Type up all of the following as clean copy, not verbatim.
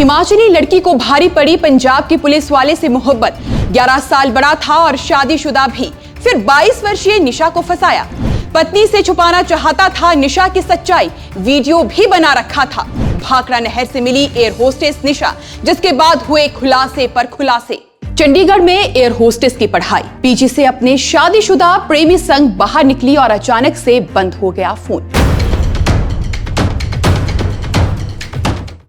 हिमाचली लड़की को भारी पड़ी पंजाब की पुलिस वाले से मोहब्बत। 11 साल बड़ा था और शादीशुदा भी, फिर 22 वर्षीय निशा को फंसाया। पत्नी से छुपाना चाहता था निशा की सच्चाई, वीडियो भी बना रखा था। भाखड़ा नहर से मिली एयर होस्टेस निशा, जिसके बाद हुए खुलासे पर खुलासे। चंडीगढ़ में एयर होस्टेस की पढ़ाई, पीजी से अपने शादीशुदा प्रेमी संग बाहर निकली और अचानक से बंद हो गया फोन।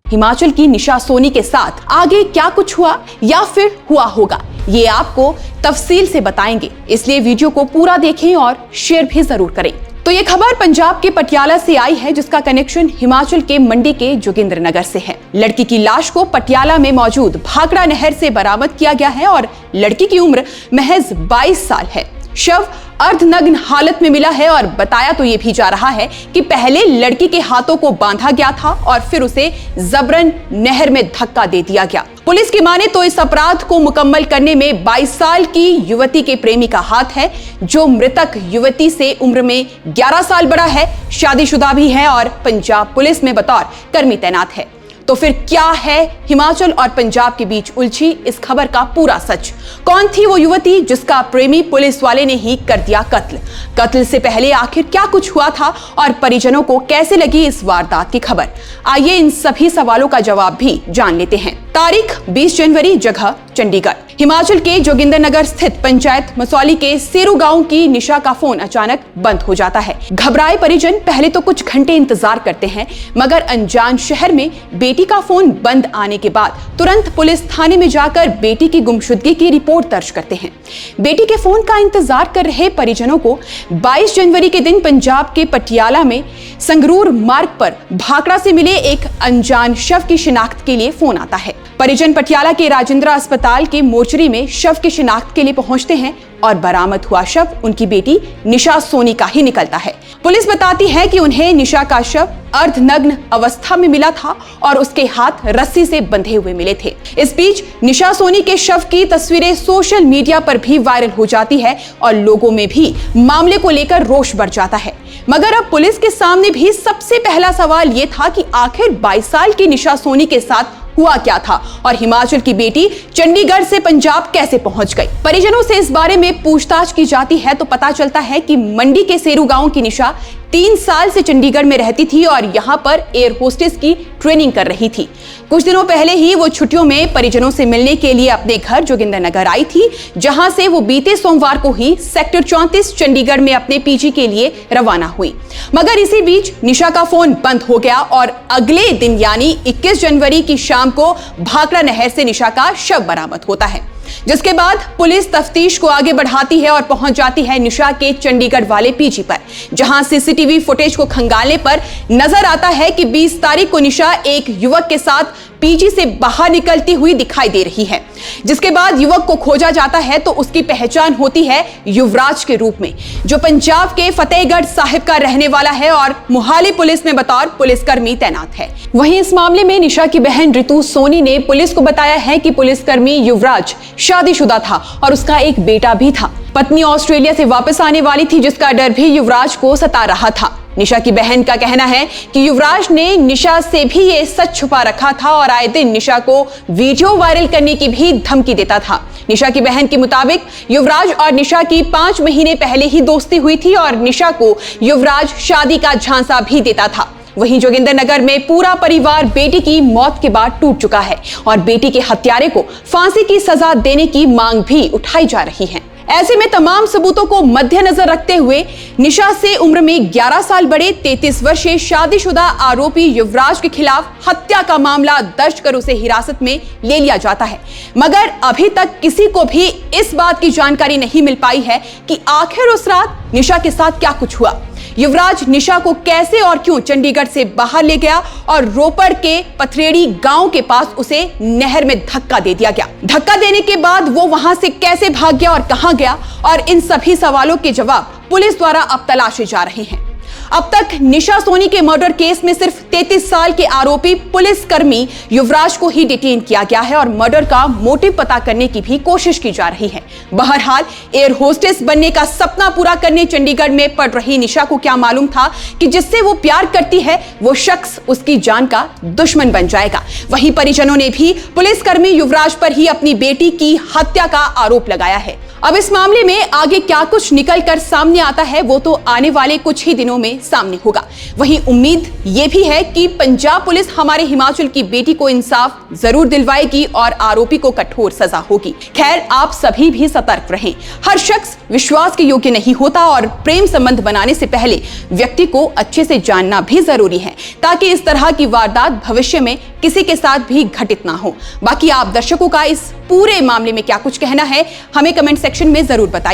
हिमाचल की निशा सोनी के साथ आगे क्या कुछ हुआ या फिर हुआ होगा, ये आपको तफसील से बताएंगे, इसलिए वीडियो को पूरा देखें और शेयर भी जरूर करें। तो ये खबर पंजाब के पटियाला से आई है, जिसका कनेक्शन हिमाचल के मंडी के जोगिंद्रनगर से है। लड़की की लाश को पटियाला में मौजूद भाखड़ा नहर से बरामद किया गया है और लड़की की उम्र महज 22 साल है। शव अर्धनग्न हालत में मिला है और बताया तो ये भी जा रहा है कि पहले लड़की के हाथों को बांधा गया था और फिर उसे जबरन नहर में धक्का दे दिया गया। पुलिस की माने तो इस अपराध को मुकम्मल करने में 22 साल की युवती के प्रेमी का हाथ है, जो मृतक युवती से उम्र में 11 साल बड़ा है, शादीशुदा भी है और पंजाब पुलिस में बतौर कर्मी तैनात है। तो फिर क्या है हिमाचल और पंजाब के बीच उलझी इस खबर का पूरा सच? कौन थी वो युवती जिसका प्रेमी पुलिस वाले ने ही कर दिया कत्ल? कत्ल से पहले आखिर क्या कुछ हुआ था और परिजनों को कैसे लगी इस वारदात की खबर? आइए इन सभी सवालों का जवाब भी जान लेते हैं। तारीख 20 जनवरी, जगह चंडीगढ़। हिमाचल के जोगिंद्रनगर स्थित पंचायत मसौली के सेरू गांव की निशा का फोन अचानक बंद हो जाता है। घबराए परिजन पहले तो कुछ घंटे इंतजार करते हैं, मगर अनजान शहर में बेटी का फोन बंद आने के बाद तुरंत पुलिस थाने में जाकर बेटी की गुमशुदगी की रिपोर्ट दर्ज करते हैं। बेटी के फोन का इंतजार कर रहे परिजनों को 22 जनवरी के दिन पंजाब के पटियाला में संगरूर मार्ग पर भाखड़ा से मिले एक अनजान शव की शिनाख्त के लिए फोन आता है। परिजन पटियाला के राजेंद्र अस्पताल के मोर्चरी में शव की शिनाख्त के लिए पहुंचते हैं और बरामद हुआ शव उनकी बेटी निशा सोनी का ही निकलता है। पुलिस बताती है कि उन्हें निशा का शव अर्धनग्न अवस्था में मिला था और उसके हाथ रस्सी से बंधे हुए मिले थे। इस बीच निशा सोनी के शव की तस्वीरें सोशल मीडिया पर भी वायरल हो जाती है और लोगों में भी मामले को लेकर रोष बढ़ जाता है। मगर अब पुलिस के सामने भी सबसे पहला सवाल ये था कि आखिर 22 साल की निशा सोनी के साथ हुआ क्या था और हिमाचल की बेटी चंडीगढ़ से पंजाब कैसे पहुंच गई? परिजनों से इस बारे में पूछताछ की जाती है तो पता चलता है कि मंडी के सेरू गांव की निशा 3 साल से चंडीगढ़ में रहती थी और यहां पर एयर होस्टेस की ट्रेनिंग कर रही थी। कुछ दिनों पहले ही वो छुट्टियों में परिजनों से मिलने के लिए अपने घर जोगिंद्रनगर आई थी, जहां से वो बीते सोमवार को ही सेक्टर 34 चंडीगढ़ में अपने पीजी के लिए रवाना हुई। मगर इसी बीच निशा का फोन बंद हो गया और अगले दिन यानी 21 जनवरी की शाम को भाखड़ा नहर से निशा का शव बरामद होता है, जिसके बाद पुलिस तफ्तीश को आगे बढ़ाती है और पहुंच जाती है निशा के चंडीगढ़ वाले पीजी पर, जहां सीसीटीवी फुटेज को खंगालने पर नजर आता है कि 20 तारीख को निशा एक युवक के साथ पीजी से बाहर निकलती हुई दिखाई दे रही है। जिसके बाद युवक को खोजा जाता है तो उसकी पहचान होती है युवराज के रूप में, जो पंजाब के फतेहगढ़ साहिब का रहने वाला है और मोहाली पुलिस में बतौर पुलिसकर्मी तैनात है। वहीं इस मामले में निशा की बहन रितु सोनी ने पुलिस को बताया है कि पुलिसकर्मी युवराज शादीशुदा था और उसका एक बेटा भी था। पत्नी ऑस्ट्रेलिया से वापस आने वाली थी, जिसका डर भी युवराज को सता रहा था। निशा की बहन का कहना है कि युवराज ने निशा से भी ये सच छुपा रखा था और आए दिन निशा को वीडियो वायरल करने की भी धमकी देता था। निशा की बहन के मुताबिक युवराज और निशा की 5 महीने पहले ही दोस्ती हुई थी और निशा को युवराज शादी का झांसा भी देता था। वहीं जोगिंद्रनगर में पूरा परिवार बेटी की मौत के बाद टूट चुका है और बेटी के हत्यारे को फांसी की सजा देने की मांग भी उठाई जा रही है। ऐसे में तमाम सबूतों को मद्देनजर रखते हुए निशा से उम्र में 11 साल बड़े 33 वर्षीय शादीशुदा आरोपी युवराज के खिलाफ हत्या का मामला दर्ज कर उसे हिरासत में ले लिया जाता है। मगर अभी तक किसी को भी इस बात की जानकारी नहीं मिल पाई है कि आखिर उस रात निशा के साथ क्या कुछ हुआ। युवराज निशा को कैसे और क्यों चंडीगढ़ से बाहर ले गया और रोपड़ के पथरेड़ी गांव के पास उसे नहर में धक्का दे दिया गया। धक्का देने के बाद वो वहां से कैसे भाग गया और कहां गया, और इन सभी सवालों के जवाब पुलिस द्वारा अब तलाशे जा रहे हैं। अब तक निशा सोनी के मर्डर केस में सिर्फ 33 साल के आरोपी पुलिसकर्मी युवराज को ही डिटेन किया गया है और मर्डर का मोटिव पता करने की भी कोशिश की जा रही है। बहरहाल एयर होस्टेस बनने का सपना पूरा करने चंडीगढ़ में पढ़ रही निशा को क्या मालूम था कि जिससे वो प्यार करती है वो शख्स उसकी जान का दुश्मन बन जाएगा। वहीं परिजनों ने भी पुलिसकर्मी युवराज पर ही अपनी बेटी की हत्या का आरोप लगाया है। अब इस मामले में आगे क्या कुछ निकल कर सामने आता है वो तो आने वाले कुछ ही दिनों में सामने होगा। वहीं उम्मीद ये भी है कि पंजाब पुलिस हमारे हिमाचल की बेटी को इंसाफ जरूर दिलवाएगी और आरोपी को कठोर सजा होगी। खैर, आप सभी भी सतर्क रहें। हर शख्स विश्वास के योग्य नहीं होता और प्रेम संबंध बनाने से पहले व्यक्ति को अच्छे से जानना भी जरूरी है ताकि इस तरह की वारदात भविष्य में किसी के साथ भी घटित ना हो। बाकी आप दर्शकों का इस पूरे मामले में क्या कुछ कहना है हमें कमेंट सेक्शन में जरूर बताइए।